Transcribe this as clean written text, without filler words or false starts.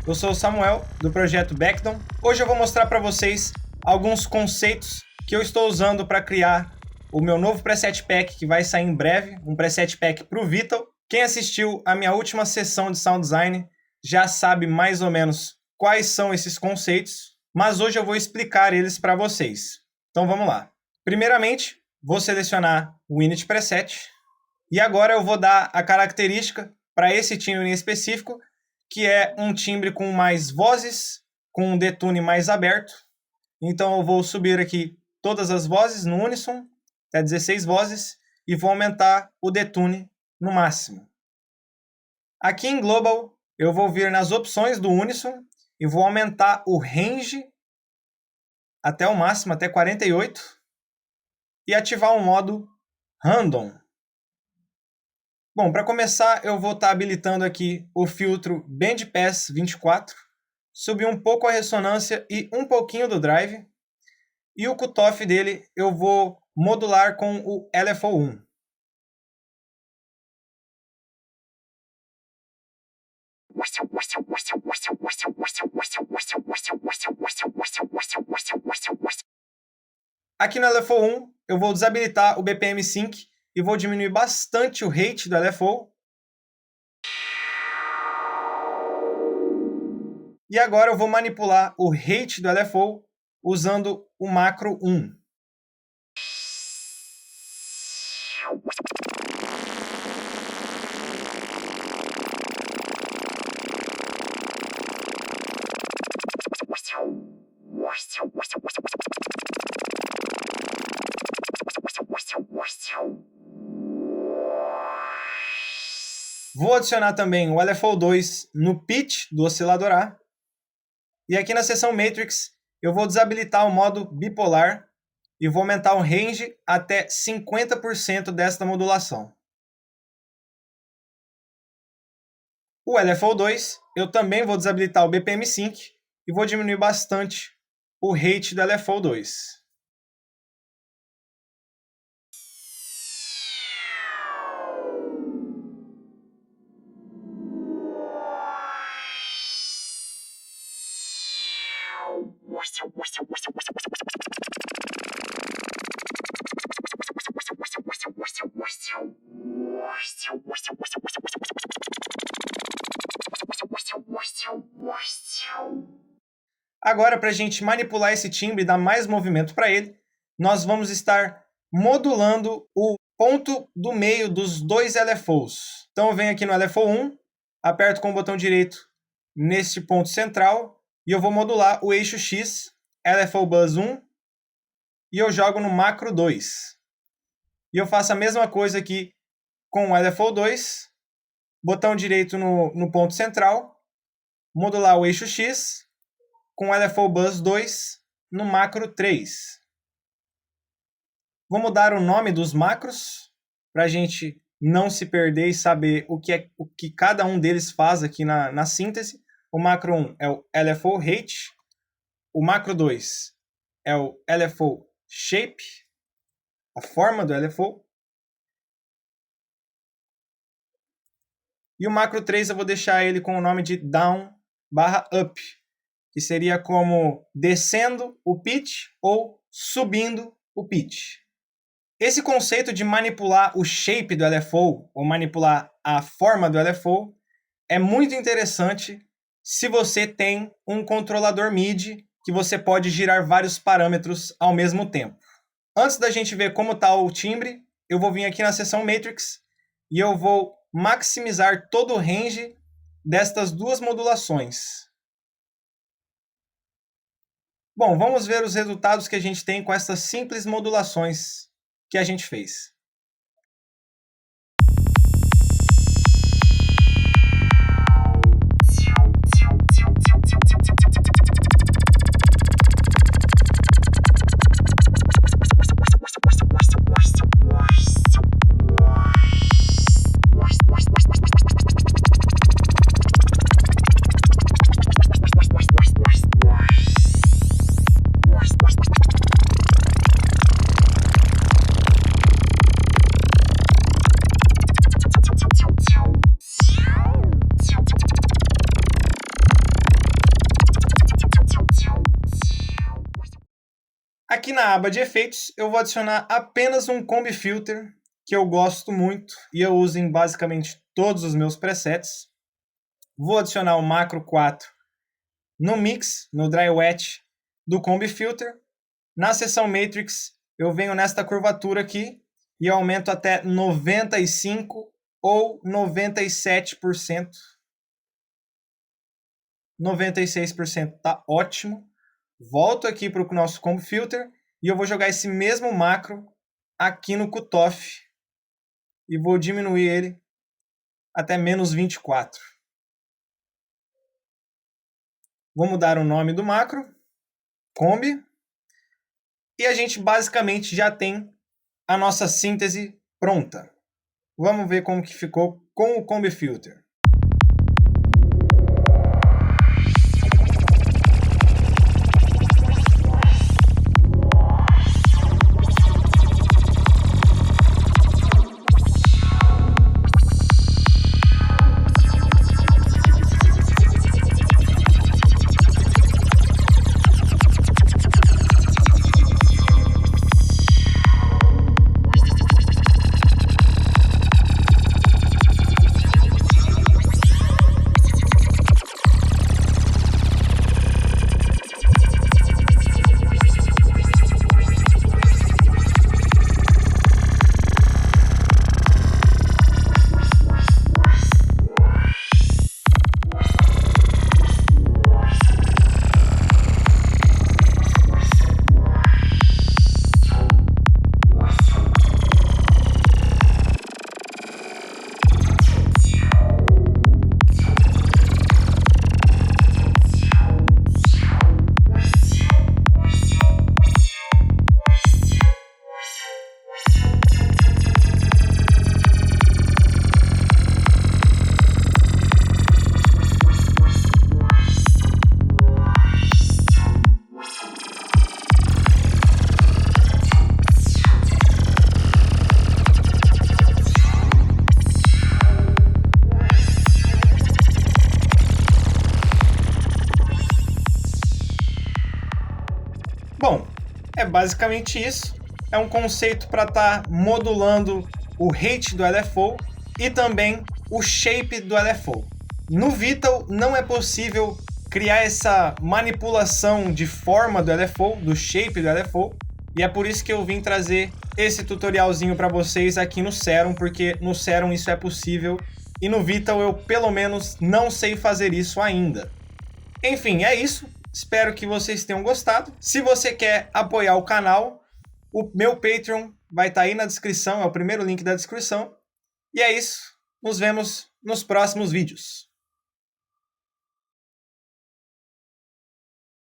eu sou o Samuel, do projeto Backdom. Hoje eu vou mostrar para vocês alguns conceitos que eu estou usando para criar o meu novo preset pack que vai sair em breve, um preset pack para o Vital. Quem assistiu a minha última sessão de sound design já sabe mais ou menos quais são esses conceitos, mas hoje eu vou explicar eles para vocês. Então vamos lá. Primeiramente, vou selecionar o Init Preset e agora eu vou dar a característica para esse timbre em específico, que é um timbre com mais vozes, com um detune mais aberto. Então eu vou subir aqui todas as vozes no uníssono, até 16 vozes, e vou aumentar o detune no máximo. Aqui em Global, eu vou vir nas opções do uníssono e vou aumentar o range até o máximo, até 48, e ativar o modo Random. Bom, para começar, eu vou estar habilitando aqui o filtro Bandpass 24, subir um pouco a ressonância e um pouquinho do drive, e o cutoff dele eu vou modular com o LFO1. Aqui no LFO1 eu vou desabilitar o BPM Sync e vou diminuir bastante o rate do LFO. E agora eu vou manipular o rate do LFO usando o macro 1. Vou adicionar também o LFO2 no pitch do oscilador A. E aqui na seção Matrix, eu vou desabilitar o modo bipolar e vou aumentar o range até 50% desta modulação. O LFO2, eu também vou desabilitar o BPM Sync e vou diminuir bastante o rate do LFO2. Agora, para a gente manipular esse timbre e dar mais movimento para ele, nós vamos estar modulando o ponto do meio dos dois LFOs. Então eu venho aqui no LFO1, aperto com o botão direito neste ponto central e eu vou modular o eixo X, LFO Buzz 1, e eu jogo no macro 2. E eu faço a mesma coisa aqui com o LFO2, botão direito no ponto central, modular o eixo X, com o LFO Buzz 2 no macro 3. Vou mudar o nome dos macros para a gente não se perder e saber o que cada um deles faz aqui na síntese. O macro 1 é o LFO Rate, o macro 2 é o LFO Shape, a forma do LFO, e o macro 3 eu vou deixar ele com o nome de Down/Up, que seria como descendo o pitch ou subindo o pitch. Esse conceito de manipular o shape do LFO, ou manipular a forma do LFO, é muito interessante se você tem um controlador MIDI que você pode girar vários parâmetros ao mesmo tempo. Antes da gente ver como está o timbre, eu vou vir aqui na seção Matrix e eu vou maximizar todo o range destas duas modulações. Bom, vamos ver os resultados que a gente tem com essas simples modulações que a gente fez. na aba de efeitos, eu vou adicionar apenas um Comb Filter, que eu gosto muito e eu uso em basicamente todos os meus presets. Vou adicionar o macro 4 no mix, no dry wet do Comb Filter. Na seção Matrix, eu venho nesta curvatura aqui e aumento até 95% ou 97%. 96% tá ótimo. Volto aqui para o nosso Comb Filter e eu vou jogar esse mesmo macro aqui no cutoff e vou diminuir ele até menos 24. Vou mudar o nome do macro, Comb, e a gente basicamente já tem a nossa síntese pronta. Vamos ver como que ficou com o Comb Filter. Bom, é basicamente isso. É um conceito para estar modulando o rate do LFO e também o shape do LFO. No Vital não é possível criar essa manipulação de forma do LFO, do shape do LFO, e é por isso que eu vim trazer esse tutorialzinho para vocês aqui no Serum, porque no Serum isso é possível e no Vital eu pelo menos não sei fazer isso ainda. Enfim, é isso. Espero que vocês tenham gostado. Se você quer apoiar o canal, o meu Patreon vai estar aí na descrição, é o primeiro link da descrição. E é isso. Nos vemos nos próximos vídeos.